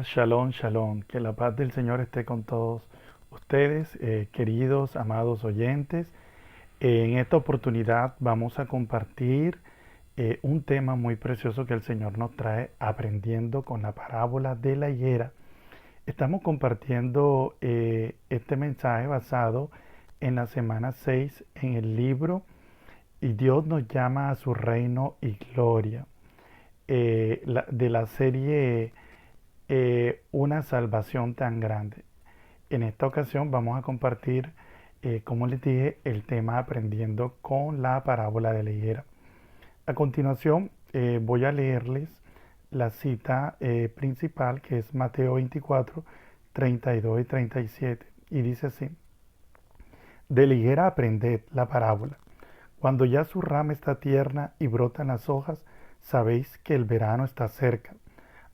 Shalom, shalom. Que la paz del Señor esté con todos ustedes, queridos, amados oyentes. En esta oportunidad vamos a compartir un tema muy precioso que el Señor nos trae aprendiendo con la parábola de la higuera. Estamos compartiendo este mensaje basado en la semana 6 en el libro Y Dios nos llama a su reino y gloria, de la serie Una salvación tan grande. En esta ocasión vamos a compartir, como les dije, el tema aprendiendo con la parábola de la higuera. A continuación voy a leerles la cita principal, que es Mateo 24, 32 y 37. Y dice así: de la higuera aprended la parábola. Cuando ya su rama está tierna y brotan las hojas, sabéis que el verano está cerca.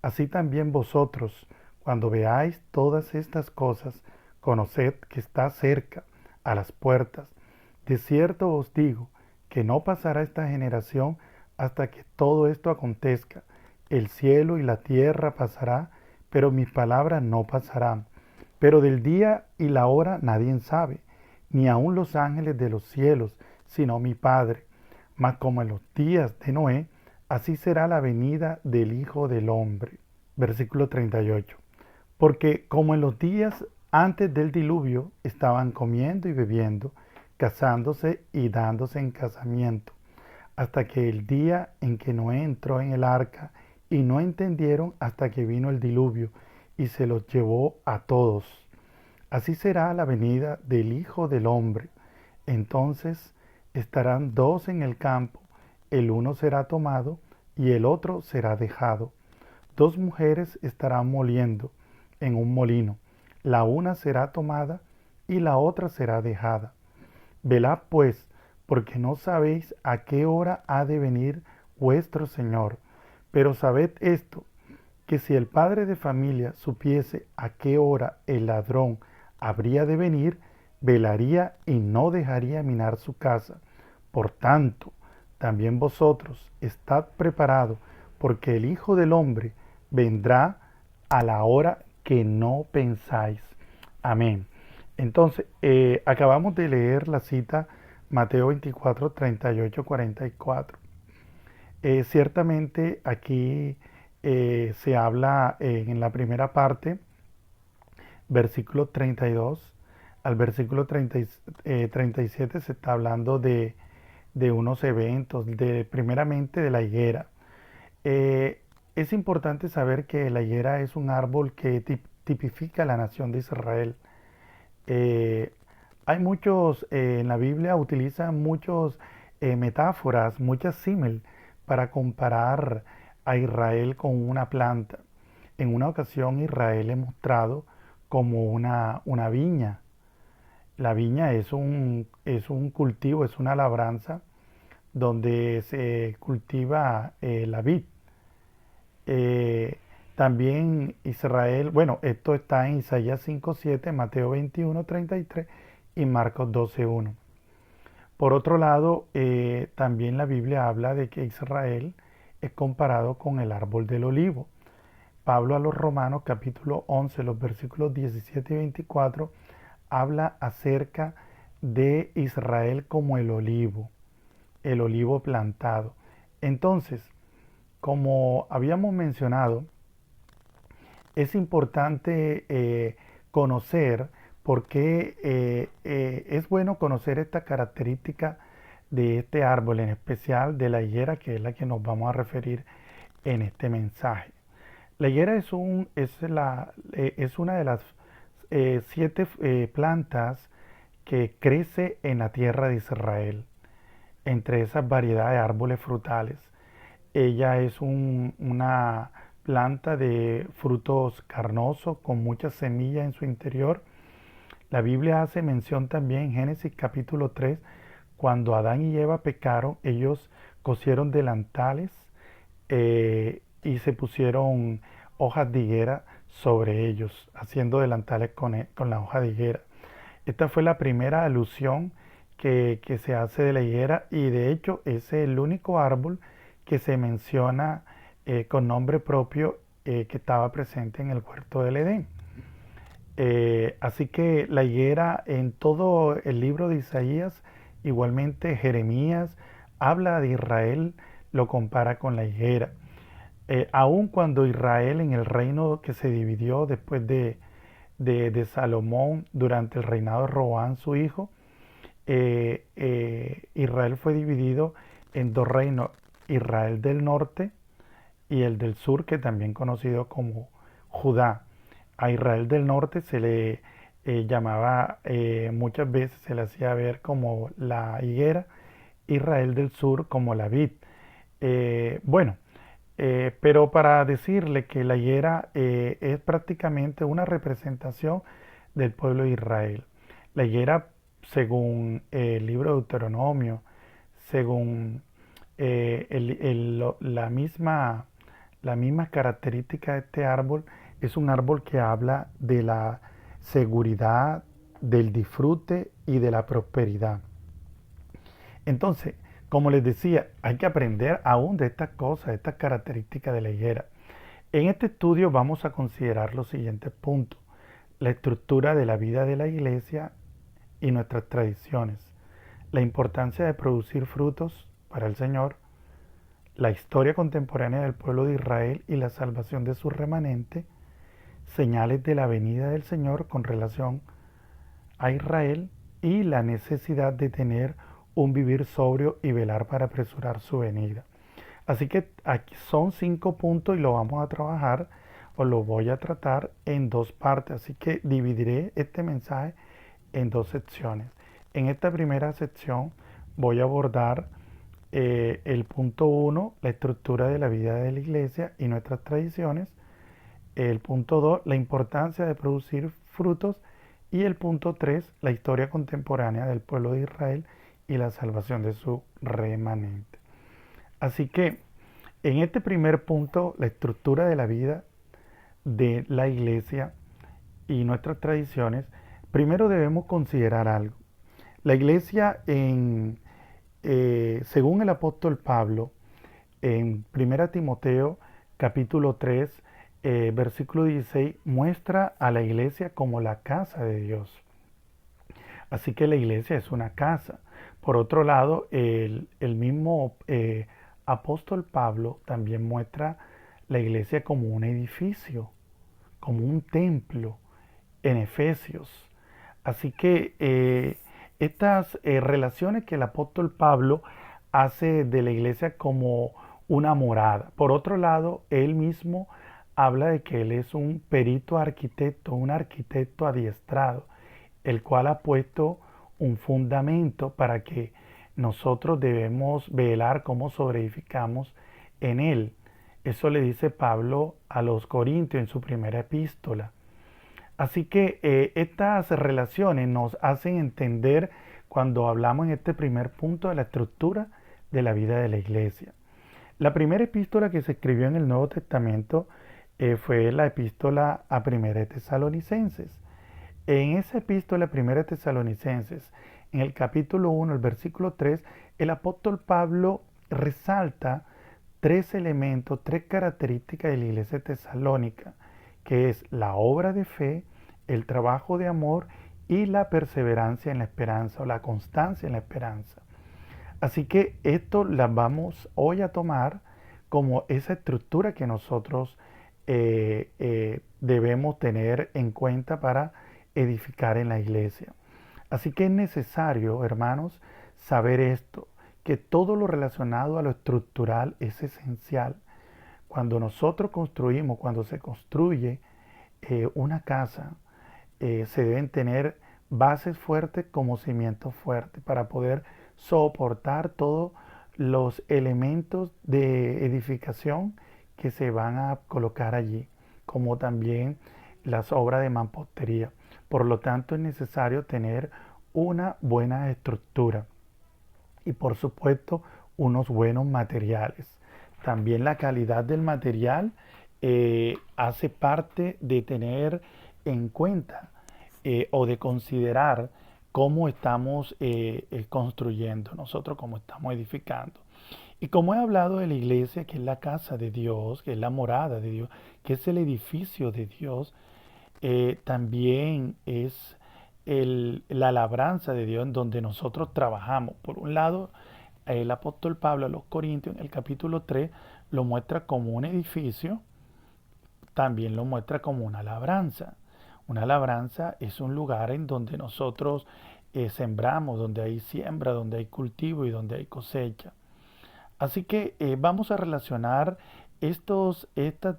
Así también vosotros, cuando veáis todas estas cosas, conoced que está cerca, a las puertas. De cierto os digo, que no pasará esta generación hasta que todo esto acontezca. El cielo y la tierra pasará, pero mis palabras no pasarán. Pero del día y la hora nadie sabe, ni aun los ángeles de los cielos, sino mi Padre. Mas como en los días de Noé, así será la venida del Hijo del Hombre. Versículo 38. Porque como en los días antes del diluvio estaban comiendo y bebiendo, casándose y dándose en casamiento, hasta que el día en que Noé entró en el arca, y no entendieron hasta que vino el diluvio y se los llevó a todos. Así será la venida del Hijo del Hombre. Entonces estarán dos en el campo, el uno será tomado y el otro será dejado. Dos mujeres estarán moliendo en un molino, la una será tomada y la otra será dejada. Velad pues, porque no sabéis a qué hora ha de venir vuestro Señor. Pero sabed esto, que si el padre de familia supiese a qué hora el ladrón habría de venir, velaría y no dejaría minar su casa. Por tanto, también vosotros estad preparados, porque el Hijo del Hombre vendrá a la hora que no pensáis. Amén. Entonces, acabamos de leer la cita Mateo 24, 38, 44. Ciertamente aquí se habla en la primera parte, versículo 32 al versículo 37, se está hablando de unos eventos, primeramente de la higuera. Es importante saber que la higuera es un árbol que tipifica la nación de Israel. Eh, Hay muchos, en la Biblia utilizan muchos metáforas, muchas símil para comparar a Israel con una planta. En una ocasión Israel es mostrado como una viña. La viña es un cultivo, es una labranza donde se cultiva la vid. Eh, También Israel, bueno, esto está en Isaías 5:7, Mateo 21:33 y Marcos 12:1. Por otro lado, también la Biblia habla de que Israel es comparado con el árbol del olivo. Pablo a los Romanos capítulo 11, los versículos 17 y 24, habla acerca de Israel como el olivo plantado. Entonces, como habíamos mencionado, es importante conocer por qué es bueno conocer esta característica de este árbol, en especial de la higuera, que es la que nos vamos a referir en este mensaje. La higuera es una de las 7 plantas que crece en la tierra de Israel, entre esas variedades de árboles frutales. Ella es una planta de frutos carnosos con muchas semillas en su interior. La Biblia hace mención también en Génesis capítulo 3, cuando Adán y Eva pecaron, ellos cosieron delantales y se pusieron hojas de higuera sobre ellos, haciendo delantales con la hoja de higuera. Esta fue la primera alusión que se hace de la higuera, y de hecho es el único árbol que se menciona con nombre propio que estaba presente en el huerto del Edén. Así que la higuera en todo el libro de Isaías, igualmente Jeremías, habla de Israel, lo compara con la higuera. Aun cuando Israel en el reino que se dividió después de Salomón durante el reinado de Roboam, su hijo, Israel fue dividido en dos reinos, Israel del norte y el del sur, que también conocido como Judá. A Israel del norte se le llamaba, muchas veces se le hacía ver como la higuera, Israel del sur como la vid. Bueno, pero para decirle que la higuera es prácticamente una representación del pueblo de Israel. La higuera, según el libro de Deuteronomio, según la misma característica de este árbol, es un árbol que habla de la seguridad, del disfrute y de la prosperidad. Entonces, como les decía, hay que aprender aún de estas cosas, de estas características de la higuera. En este estudio vamos a considerar los siguientes puntos: la estructura de la vida de la iglesia y nuestras tradiciones, la importancia de producir frutos para el Señor, la historia contemporánea del pueblo de Israel y la salvación de su remanente, señales de la venida del Señor con relación a Israel y la necesidad de tener un vivir sobrio y velar para apresurar su venida. Así que aquí son 5 puntos y lo vamos a trabajar o lo voy a tratar en 2 partes. Así que dividiré este mensaje en 2 secciones. En esta primera sección voy a abordar el punto 1, la estructura de la vida de la iglesia y nuestras tradiciones. El punto 2, la importancia de producir frutos. Y el punto 3, la historia contemporánea del pueblo de Israel y la salvación de su remanente. Así que en este primer punto, la estructura de la vida de la iglesia y nuestras tradiciones, primero debemos considerar algo. La iglesia, según el apóstol Pablo, en 1 Timoteo capítulo 3, versículo 16, muestra a la iglesia como la casa de Dios. Así que la iglesia es una casa. Por otro lado, el mismo apóstol Pablo también muestra la iglesia como un edificio, como un templo en Efesios. Así que estas relaciones que el apóstol Pablo hace de la iglesia como una morada. Por otro lado, él mismo habla de que él es un perito arquitecto, un arquitecto adiestrado, el cual ha puesto un fundamento para que nosotros debemos velar cómo sobreedificamos en él. Eso le dice Pablo a los Corintios en su primera epístola. Así que estas relaciones nos hacen entender cuando hablamos en este primer punto de la estructura de la vida de la iglesia. La primera epístola que se escribió en el Nuevo Testamento fue la epístola a Primera de Tesalonicenses. En esa epístola Primera de Tesalonicenses, en el capítulo 1, el versículo 3, el apóstol Pablo resalta 3 elementos, 3 características de la iglesia tesalónica, que es la obra de fe, el trabajo de amor y la perseverancia en la esperanza o la constancia en la esperanza. Así que esto las vamos hoy a tomar como esa estructura que nosotros debemos tener en cuenta para edificar en la iglesia. Así que es necesario, hermanos, saber esto, que todo lo relacionado a lo estructural es esencial. Cuando nosotros construimos, cuando se construye una casa, se deben tener bases fuertes como cimientos fuertes para poder soportar todos los elementos de edificación que se van a colocar allí, como también las obras de mampostería. Por lo tanto, es necesario tener una buena estructura y, por supuesto, unos buenos materiales. También la calidad del material hace parte de tener en cuenta o de considerar cómo estamos construyendo, nosotros cómo estamos edificando. Y como he hablado de la iglesia, que es la casa de Dios, que es la morada de Dios, que es el edificio de Dios, también es la labranza de Dios en donde nosotros trabajamos. Por un lado, el apóstol Pablo a los Corintios en el capítulo 3 lo muestra como un edificio, también lo muestra como una labranza. Una labranza es un lugar en donde nosotros sembramos, donde hay siembra, donde hay cultivo y donde hay cosecha. Así que vamos a relacionar estas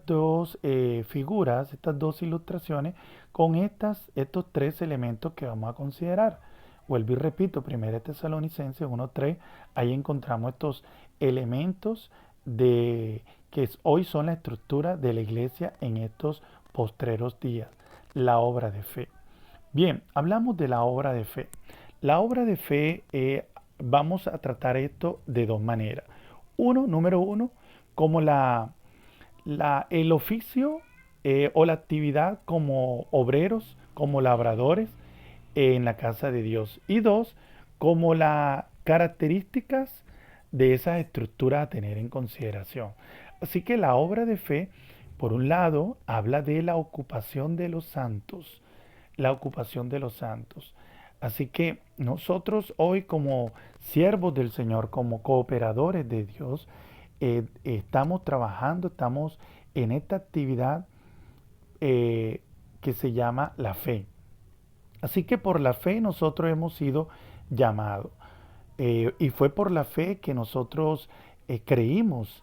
dos figuras, estas dos ilustraciones, con estos tres elementos que vamos a considerar. Vuelvo y repito, 1 Tesalonicenses 1:3, ahí encontramos estos elementos que hoy son la estructura de la iglesia en estos postreros días, la obra de fe. Bien, hablamos de la obra de fe. La obra de fe, vamos a tratar esto de dos maneras. Número uno, como el oficio o la actividad como obreros, como labradores en la casa de Dios. Y dos, como las características de esas estructuras a tener en consideración. Así que la obra de fe, por un lado, habla de la ocupación de los santos, la ocupación de los santos. Así que nosotros hoy como siervos del Señor, como cooperadores de Dios, estamos trabajando, estamos en esta actividad que se llama la fe. Así que por la fe nosotros hemos sido llamados. Y fue por la fe que nosotros creímos.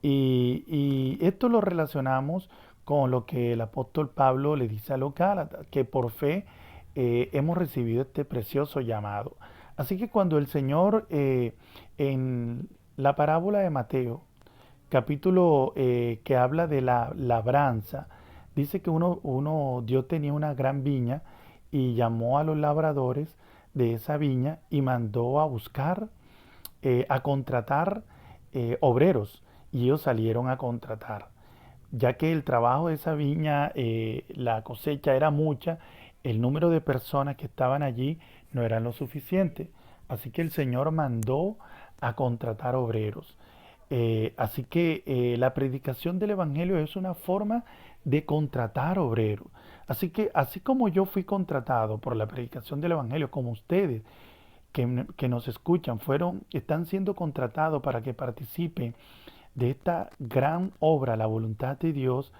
Y esto lo relacionamos con lo que el apóstol Pablo le dice a los Gálatas, que por fe hemos recibido este precioso llamado. Así que cuando el Señor en la parábola de Mateo, capítulo que habla de la labranza, dice que Dios tenía una gran viña y llamó a los labradores de esa viña y mandó a buscar, a contratar obreros, y ellos salieron a contratar. Ya que el trabajo de esa viña, la cosecha era mucha, el número de personas que estaban allí no eran lo suficiente. Así que el Señor mandó a contratar obreros. Así que la predicación del Evangelio es una forma de contratar obreros. Así que así como yo fui contratado por la predicación del Evangelio, como ustedes que nos escuchan, están siendo contratados para que participen de esta gran obra, la voluntad de Dios,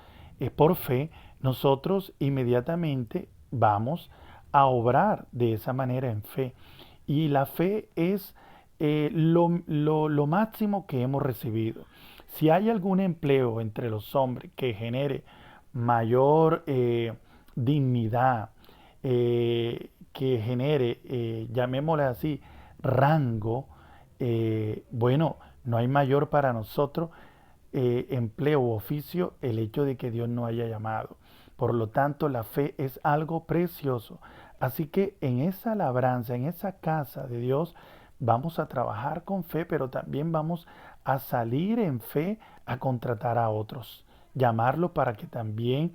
por fe, nosotros inmediatamente vamos a obrar de esa manera en fe. Y la fe es lo máximo que hemos recibido. Si hay algún empleo entre los hombres que genere mayor dignidad, que genere, llamémosle así, rango, bueno, no hay mayor para nosotros empleo u oficio el hecho de que Dios nos haya llamado. Por lo tanto, la fe es algo precioso. Así que en esa labranza, en esa casa de Dios, vamos a trabajar con fe, pero también vamos a salir en fe a contratar a otros, llamarlos para que también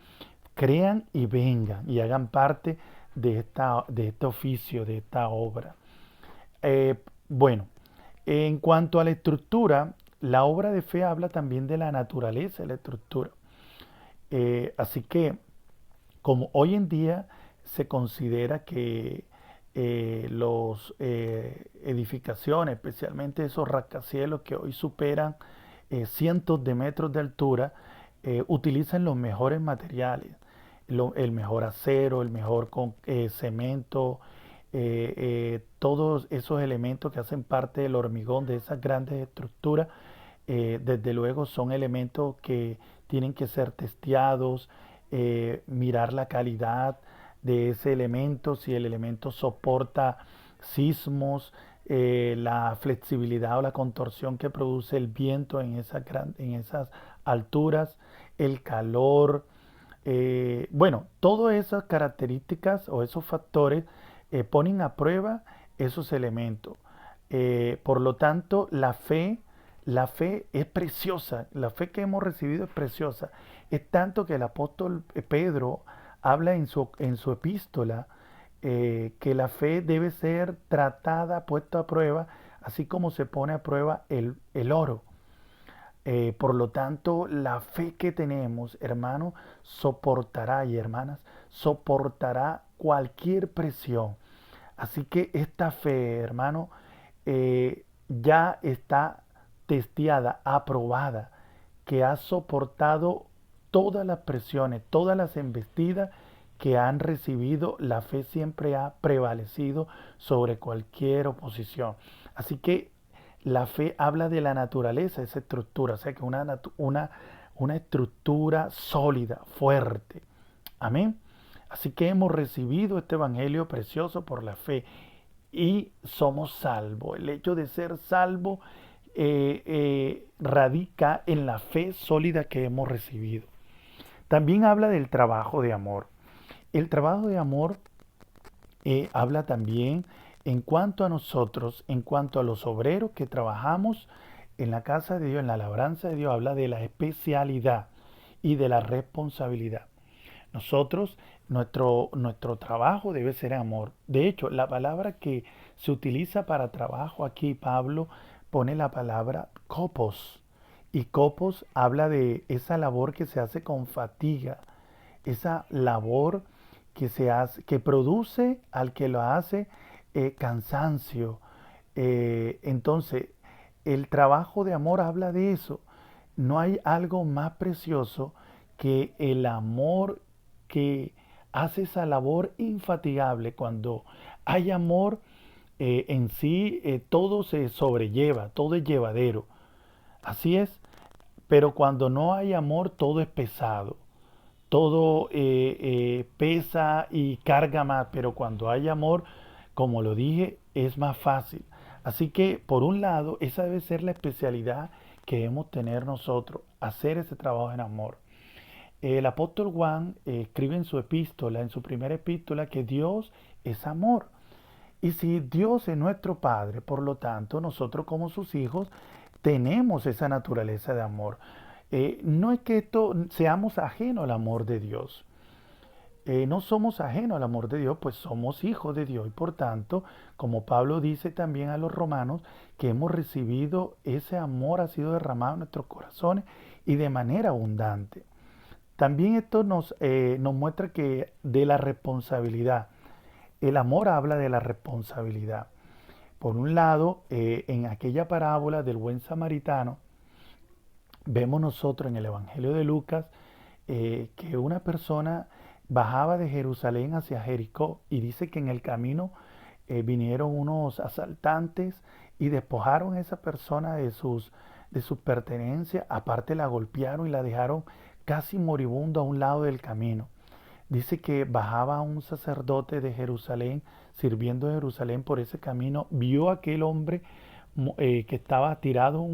crean y vengan y hagan parte de este oficio, de esta obra. Bueno, en cuanto a la estructura, la obra de fe habla también de la naturaleza de la estructura. Así que, como hoy en día se considera que las edificaciones, especialmente esos rascacielos que hoy superan cientos de metros de altura, utilizan los mejores materiales, el mejor acero, el mejor cemento, todos esos elementos que hacen parte del hormigón de esas grandes estructuras, desde luego son elementos que tienen que ser testeados, mirar la calidad de ese elemento, si el elemento soporta sismos, la flexibilidad o la contorsión que produce el viento en esas alturas, el calor, bueno, todas esas características o esos factores ponen a prueba esos elementos. Por lo tanto, la fe es preciosa, la fe que hemos recibido es preciosa. Es tanto que el apóstol Pedro habla en su epístola que la fe debe ser tratada, puesta a prueba, así como se pone a prueba el oro. Por lo tanto, la fe que tenemos, hermano, soportará y hermanas, soportará cualquier presión. Así que esta fe, hermano, ya está testeada, aprobada, que ha soportado todas las presiones, todas las embestidas que han recibido. La fe siempre ha prevalecido sobre cualquier oposición. Así que la fe habla de la naturaleza, esa estructura, o sea que una estructura sólida, fuerte. Amén. Así que hemos recibido este evangelio precioso por la fe y somos salvos. El hecho de ser salvo radica en la fe sólida que hemos recibido. También habla del trabajo de amor. El trabajo de amor habla también en cuanto a nosotros, en cuanto a los obreros que trabajamos en la casa de Dios, en la labranza de Dios, habla de la especialidad y de la responsabilidad. Nosotros, nuestro trabajo debe ser amor. De hecho, la palabra que se utiliza para trabajo aquí, Pablo pone la palabra copos. Y copos habla de esa labor que se hace con fatiga, esa labor que se hace, que produce al que lo hace cansancio. Entonces, el trabajo de amor habla de eso. No hay algo más precioso que el amor que hace esa labor infatigable. Cuando hay amor en sí, todo se sobrelleva, todo es llevadero. Así es, pero cuando no hay amor, todo es pesado, todo pesa y carga más, pero cuando hay amor, como lo dije, es más fácil. Así que, por un lado, esa debe ser la especialidad que debemos tener nosotros, hacer ese trabajo en amor. El apóstol Juan escribe en su epístola, en su primera epístola, que Dios es amor. Y si Dios es nuestro Padre, por lo tanto, nosotros como sus hijos tenemos esa naturaleza de amor. No es que esto seamos ajenos al amor de Dios. No somos ajenos al amor de Dios, pues somos hijos de Dios. Y por tanto, como Pablo dice también a los romanos, que hemos recibido ese amor, ha sido derramado en nuestros corazones y de manera abundante. También esto nos muestra que de la responsabilidad. El amor habla de la responsabilidad. Por un lado, en aquella parábola del buen samaritano, vemos nosotros en el Evangelio de Lucas que una persona bajaba de Jerusalén hacia Jericó y dice que en el camino vinieron unos asaltantes y despojaron a esa persona de sus pertenencias, aparte la golpearon y la dejaron casi moribundo a un lado del camino. Dice que bajaba un sacerdote de Jerusalén, sirviendo de Jerusalén por ese camino, vio a aquel hombre que estaba tirado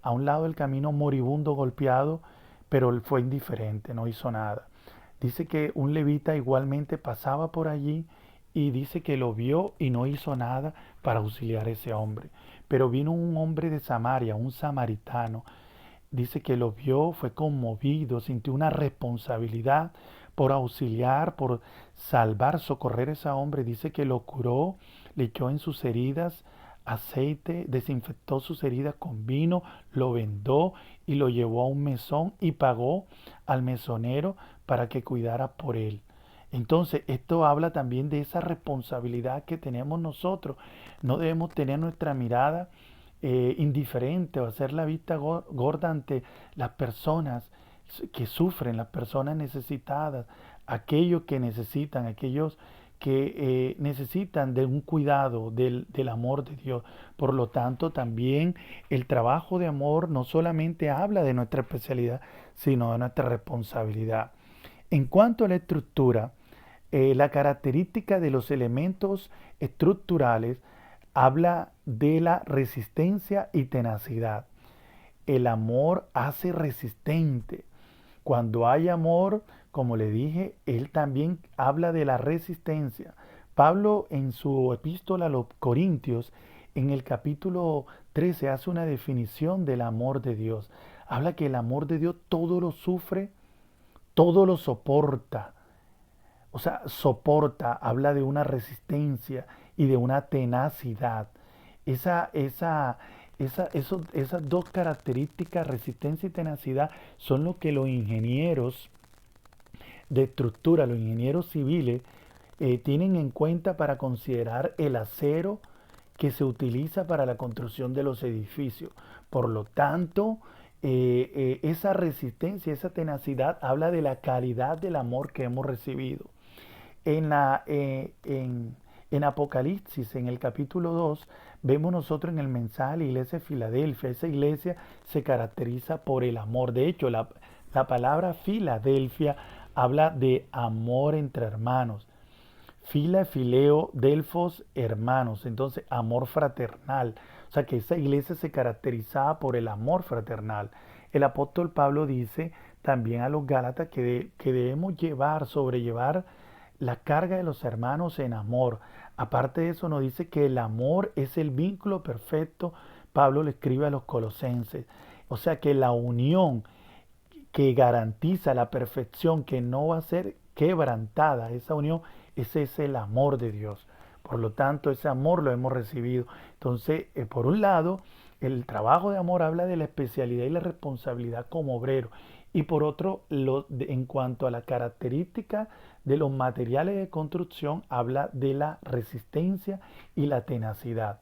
a un lado del camino, moribundo, golpeado, pero él fue indiferente, no hizo nada. Dice que un levita igualmente pasaba por allí y dice que lo vio y no hizo nada para auxiliar a ese hombre. Pero vino un hombre de Samaria, un samaritano, dice que lo vio, fue conmovido, sintió una responsabilidad por auxiliar, por salvar, socorrer a ese hombre. Dice que lo curó, le echó en sus heridas aceite, desinfectó sus heridas con vino, lo vendó y lo llevó a un mesón y pagó al mesonero para que cuidara por él. Entonces, esto habla también de esa responsabilidad que tenemos nosotros. No debemos tener nuestra mirada indiferente o hacer la vista gorda ante las personas que sufren, las personas necesitadas, aquellos que necesitan, aquellos que necesitan de un cuidado del amor de Dios. Por lo tanto, también el trabajo de amor no solamente habla de nuestra especialidad, sino de nuestra responsabilidad. En cuanto a la estructura, la característica de los elementos estructurales habla de la resistencia y tenacidad. El amor hace resistente. Cuando hay amor, como le dije, él también habla de la resistencia. Pablo en su epístola a los Corintios, en el capítulo 13, hace una definición del amor de Dios. Habla que el amor de Dios todo lo sufre, todo lo soporta. O sea, soporta, habla de una resistencia y de una tenacidad. Esas dos características, resistencia y tenacidad, son lo que los ingenieros de estructura, los ingenieros civiles, tienen en cuenta para considerar el acero que se utiliza para la construcción de los edificios. Por lo tanto, esa resistencia, esa tenacidad habla de la calidad del amor que hemos recibido. En Apocalipsis, en el capítulo 2, vemos nosotros en el mensaje a la iglesia de Filadelfia. Esa iglesia se caracteriza por el amor. De hecho, la palabra Filadelfia habla de amor entre hermanos. Fila, fileo, delfos, hermanos. Entonces, amor fraternal. O sea que esa iglesia se caracterizaba por el amor fraternal. El apóstol Pablo dice también a los Gálatas que debemos sobrellevar la carga de los hermanos en amor. Aparte de eso, nos dice que el amor es el vínculo perfecto. Pablo le escribe a los colosenses. O sea que la unión que garantiza la perfección, que no va a ser quebrantada, esa unión, ese es el amor de Dios. Por lo tanto, ese amor lo hemos recibido. Entonces, por un lado, el trabajo de amor habla de la especialidad y la responsabilidad como obrero. Y por otro, en cuanto a la característica de los materiales de construcción, habla de la resistencia y la tenacidad.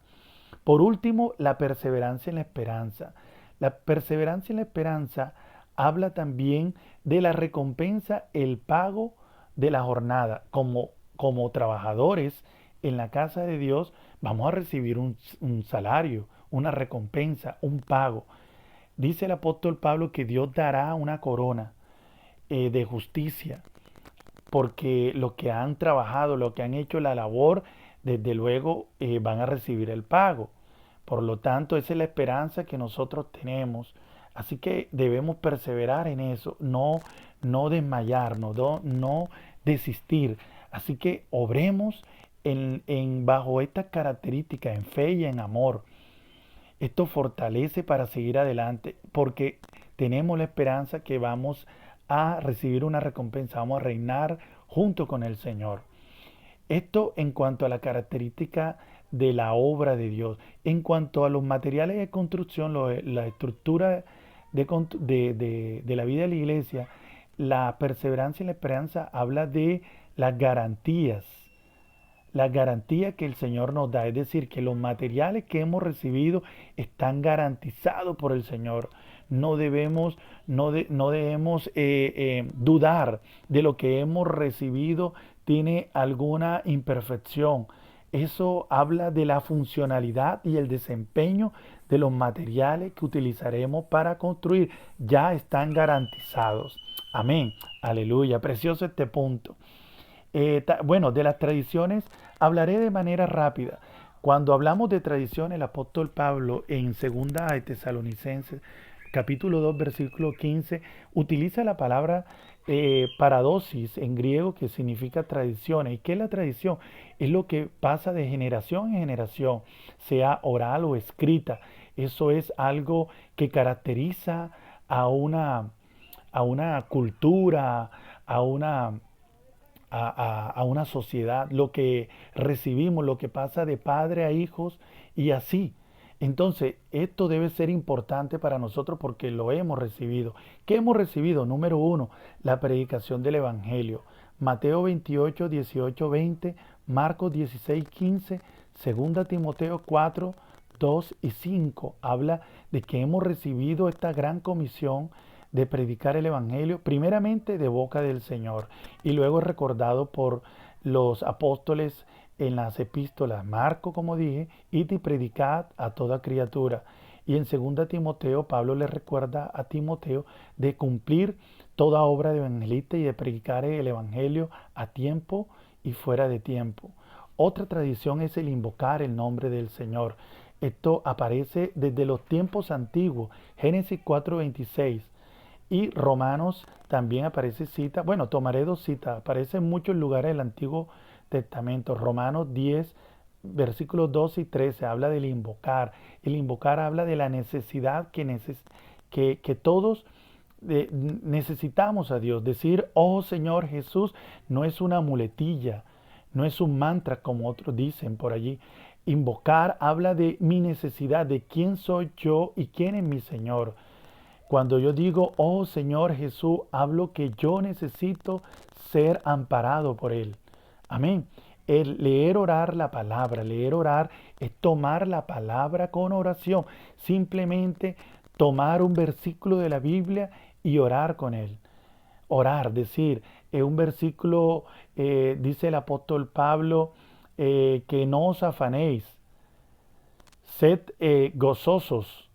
Por último, la perseverancia en la esperanza. La perseverancia en la esperanza habla también de la recompensa, el pago de la jornada. Como trabajadores en la casa de Dios, vamos a recibir un salario, una recompensa, un pago. Dice el apóstol Pablo que Dios dará una corona de justicia, porque los que han trabajado, los que han hecho la labor, desde luego van a recibir el pago. Por lo tanto, esa es la esperanza que nosotros tenemos. Así que debemos perseverar en eso, no desmayarnos, no desistir. Así que obremos bajo estas características, en fe y en amor. Esto fortalece para seguir adelante porque tenemos la esperanza que vamos a recibir una recompensa, vamos a reinar junto con el Señor. Esto en cuanto a la característica de la obra de Dios. En cuanto a los materiales de construcción, la estructura de la vida de la iglesia, la perseverancia y la esperanza habla de las garantías que el Señor nos da. Es decir, que los materiales que hemos recibido están garantizados por el Señor. No debemos dudar de lo que hemos recibido tiene alguna imperfección. Eso habla de la funcionalidad y el desempeño de los materiales que utilizaremos para construir. Ya están garantizados. Amén. Aleluya. Precioso este punto. Bueno, de las tradiciones hablaré de manera rápida. Cuando hablamos de tradición, el apóstol Pablo en segunda de Tesalonicenses, capítulo 2, versículo 15, utiliza la palabra paradosis en griego, que significa tradiciones. ¿Y qué es la tradición? Es lo que pasa de generación en generación, sea oral o escrita. Eso es algo que caracteriza a una cultura, a una a una sociedad, lo que recibimos, lo que pasa de padre a hijos y así. Entonces, esto debe ser importante para nosotros porque lo hemos recibido. ¿Qué hemos recibido? Número uno, la predicación del Evangelio. Mateo 28, 18, 20, Marcos 16, 15, 2 Timoteo 4, 2 y 5. Habla de que hemos recibido esta gran comisión de predicar el Evangelio, primeramente de boca del Señor y luego es recordado por los apóstoles en las epístolas. Marco, como dije, id y predicad a toda criatura. Y en 2 Timoteo, Pablo le recuerda a Timoteo de cumplir toda obra de evangelista y de predicar el Evangelio a tiempo y fuera de tiempo. Otra tradición es el invocar el nombre del Señor. Esto aparece desde los tiempos antiguos. Génesis 4:26. Y Romanos también aparece cita, bueno, tomaré dos citas, aparece en muchos lugares del Antiguo Testamento. Romanos 10, versículos 12 y 13, habla del invocar. El invocar habla de la necesidad que todos necesitamos a Dios. Decir, oh Señor Jesús, no es una muletilla, no es un mantra como otros dicen por allí. Invocar habla de mi necesidad, de quién soy yo y quién es mi Señor. Cuando yo digo, oh Señor Jesús, hablo que yo necesito ser amparado por Él. Amén. El leer orar la palabra, leer orar es tomar la palabra con oración. Simplemente tomar un versículo de la Biblia y orar con él. Orar, decir, un versículo, dice el apóstol Pablo, que no os afanéis, sed gozosos,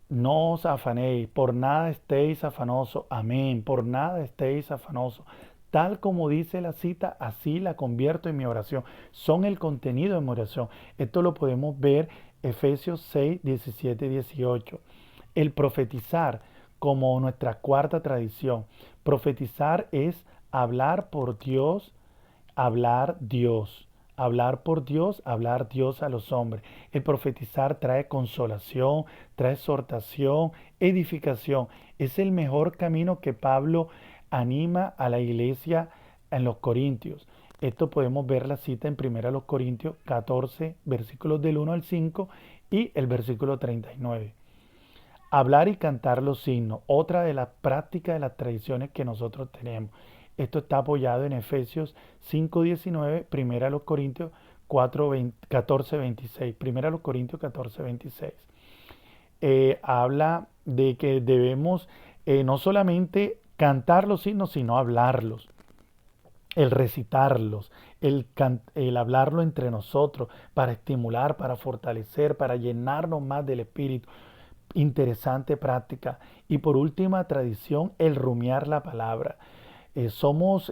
no os afanéis, por nada estéis afanosos. Amén, por nada estéis afanosos. Tal como dice la cita, así la convierto en mi oración. Son el contenido de mi oración. Esto lo podemos ver Efesios 6, 17, 18. El profetizar como nuestra cuarta tradición. Profetizar es hablar por Dios, hablar Dios. Hablar por Dios, hablar Dios a los hombres. El profetizar trae consolación, trae exhortación, edificación. Es el mejor camino que Pablo anima a la iglesia en los Corintios. Esto podemos ver la cita en 1 Corintios 14, versículos del 1 al 5 y el versículo 39. Hablar y cantar los himnos, otra de las prácticas de las tradiciones que nosotros tenemos. Esto está apoyado en Efesios 5:19, 1 Corintios 14:26. 1 Corintios 14:26. Habla de que debemos no solamente cantar los himnos, sino hablarlos, el recitarlos, el hablarlo entre nosotros para estimular, para fortalecer, para llenarnos más del Espíritu. Interesante práctica. Y por última tradición, el rumiar la palabra. Somos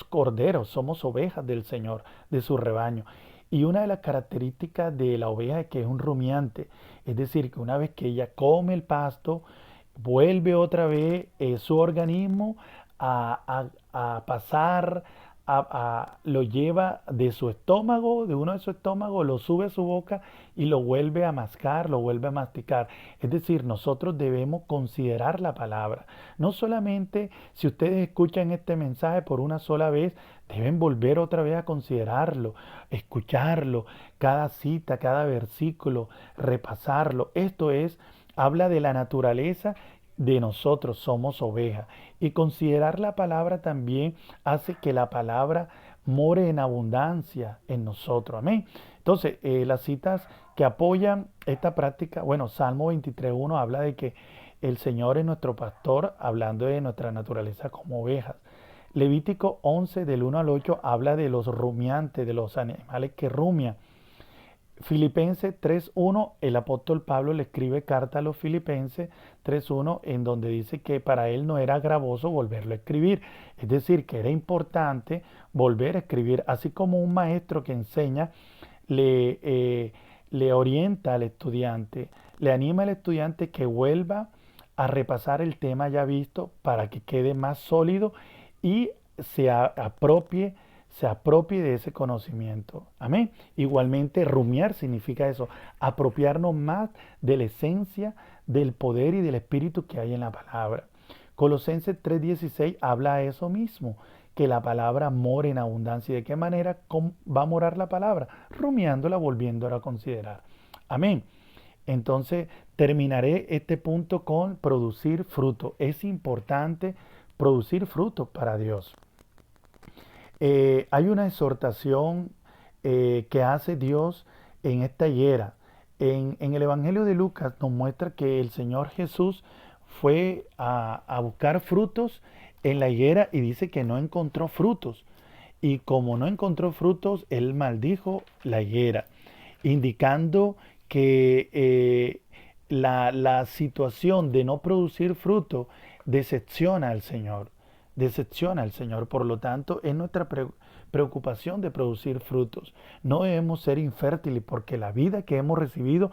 corderos, somos ovejas del Señor, de su rebaño. Y una de las características de la oveja es que es un rumiante, es decir, que una vez que ella come el pasto, vuelve otra vez su organismo a pasar, lo lleva de su estómago, de uno de su estómago, lo sube a su boca y lo vuelve a mascar, lo vuelve a masticar. Es decir, nosotros debemos considerar la palabra. No solamente si ustedes escuchan este mensaje por una sola vez, deben volver otra vez a considerarlo, escucharlo, cada cita, cada versículo, repasarlo. Habla de la naturaleza de nosotros, somos ovejas. Y considerar la palabra también hace que la palabra more en abundancia en nosotros. Amén. Entonces, las citas que apoyan esta práctica, bueno, Salmo 23:1 habla de que el Señor es nuestro pastor, hablando de nuestra naturaleza como ovejas. Levítico 11 del 1 al 8 habla de los rumiantes, de los animales que rumian. Filipenses 3:1, el apóstol Pablo le escribe carta a los Filipenses 3:1 en donde dice que para él no era gravoso volverlo a escribir. Es decir, que era importante volver a escribir, así como un maestro que enseña le orienta al estudiante, le anima al estudiante que vuelva a repasar el tema ya visto para que quede más sólido y se apropie de ese conocimiento. Amén. Igualmente, rumiar significa eso, apropiarnos más de la esencia, del poder y del espíritu que hay en la palabra. Colosenses 3:16 habla de eso mismo, que la palabra mora en abundancia. ¿Y de qué manera va a morar la palabra? Rumiándola, volviéndola a considerar. Amén. Entonces, terminaré este punto con producir fruto. Es importante producir fruto para Dios. Hay una exhortación que hace Dios en esta higuera. En el Evangelio de Lucas nos muestra que el Señor Jesús fue a buscar frutos en la higuera y dice que no encontró frutos. Y como no encontró frutos, él maldijo la higuera, indicando que la situación de no producir fruto decepciona al Señor. Decepciona al Señor. Por lo tanto, es nuestra preocupación de producir frutos. No debemos ser infértiles porque la vida que hemos recibido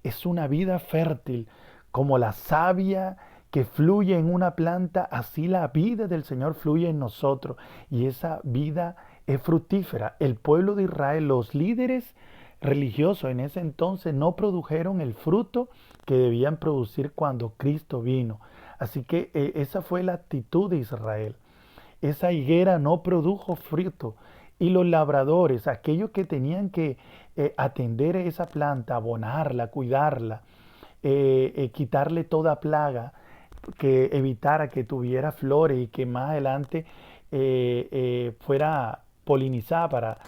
es una vida fértil. Como la savia que fluye en una planta, así la vida del Señor fluye en nosotros. Y esa vida es fructífera. El pueblo de Israel, los líderes religiosos en ese entonces no produjeron el fruto que debían producir cuando Cristo vino. Así que esa fue la actitud de Israel. Esa higuera no produjo fruto Y los labradores, aquellos que tenían que atender esa planta, abonarla, cuidarla, quitarle toda plaga, que evitara que tuviera flores y que más adelante fuera polinizada para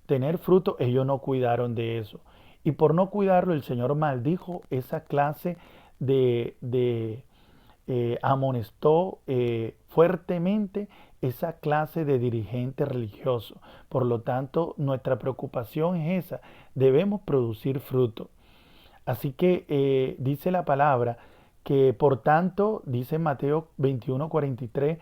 tener fruto, ellos no cuidaron de eso. Y por no cuidarlo, el Señor maldijo esa clase amonestó fuertemente esa clase de dirigente religioso. Por lo tanto, nuestra preocupación es esa, debemos producir fruto. Así que dice la palabra que por tanto, dice Mateo 21:43,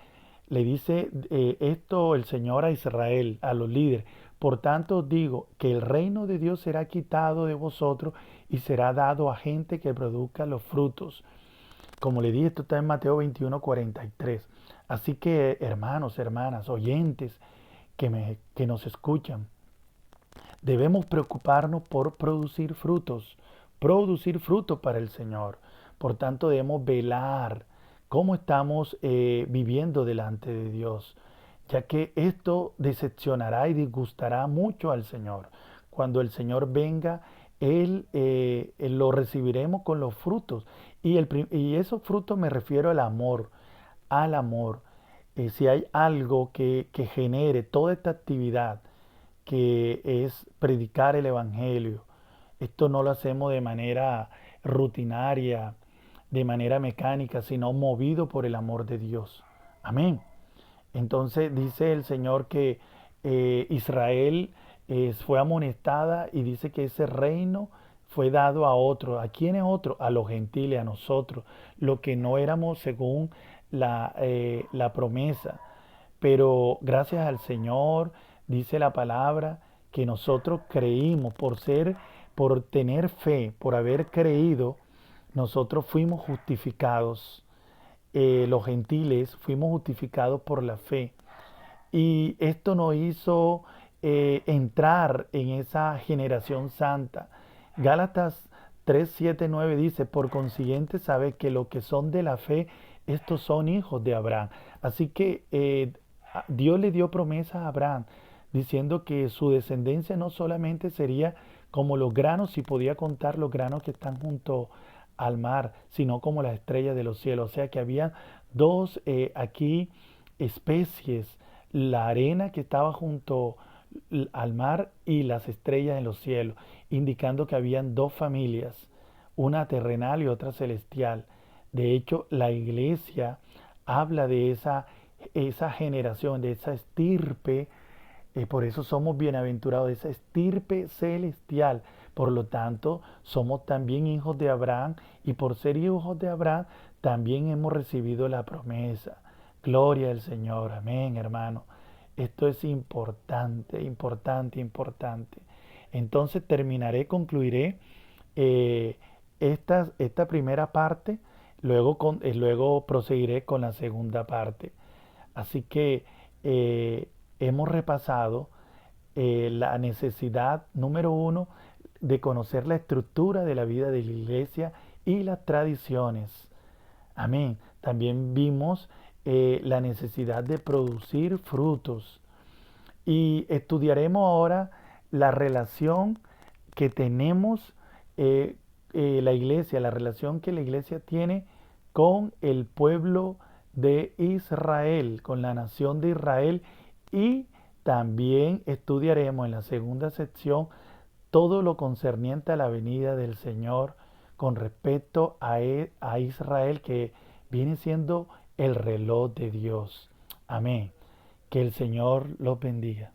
le dice esto el Señor a Israel, a los líderes. Por tanto os digo que el reino de Dios será quitado de vosotros y será dado a gente que produzca los frutos. Como le dije, esto está en Mateo 21:43. Así que, hermanos, hermanas, oyentes que nos escuchan, debemos preocuparnos por producir frutos para el Señor. Por tanto, debemos velar cómo estamos viviendo delante de Dios, ya que esto decepcionará y disgustará mucho al Señor. Cuando el Señor venga, Él lo recibiremos con los frutos. Y esos frutos me refiero al amor, al amor. Si hay algo que genere toda esta actividad, que es predicar el Evangelio. Esto no lo hacemos de manera rutinaria, de manera mecánica, sino movido por el amor de Dios. Amén. Entonces dice el Señor que Israel fue amonestada y dice que ese reino fue dado a otro. ¿A quién es otro? A los gentiles, a nosotros, lo que no éramos según la promesa. Pero gracias al Señor, dice la palabra, que nosotros creímos por tener fe, por haber creído, nosotros fuimos justificados. Los gentiles fuimos justificados por la fe. Y esto nos hizo entrar en esa generación santa. Gálatas 3, 7, 9 dice, por consiguiente sabe que los que son de la fe, estos son hijos de Abraham. Así que Dios le dio promesa a Abraham, diciendo que su descendencia no solamente sería como los granos, si podía contar los granos que están junto al mar, sino como las estrellas de los cielos. O sea que había dos aquí especies, la arena que estaba junto al mar y las estrellas en los cielos, indicando que habían dos familias, una terrenal y otra celestial. De hecho, la iglesia habla de esa generación, de esa estirpe, por eso somos bienaventurados, de esa estirpe celestial. Por lo tanto, somos también hijos de Abraham y por ser hijos de Abraham, también hemos recibido la promesa. Gloria al Señor, amén, hermano. Esto es importante, importante, importante. Entonces concluiré esta primera parte, luego proseguiré con la segunda parte. Así que hemos repasado la necesidad número uno de conocer la estructura de la vida de la iglesia y las tradiciones. Amén. También vimos la necesidad de producir frutos. Y estudiaremos ahora la relación que tenemos la iglesia, la relación que la iglesia tiene con el pueblo de Israel, con la nación de Israel. Y también estudiaremos en la segunda sección todo lo concerniente a la venida del Señor con respecto a Israel, que viene siendo el reloj de Dios. Amén. Que el Señor los bendiga.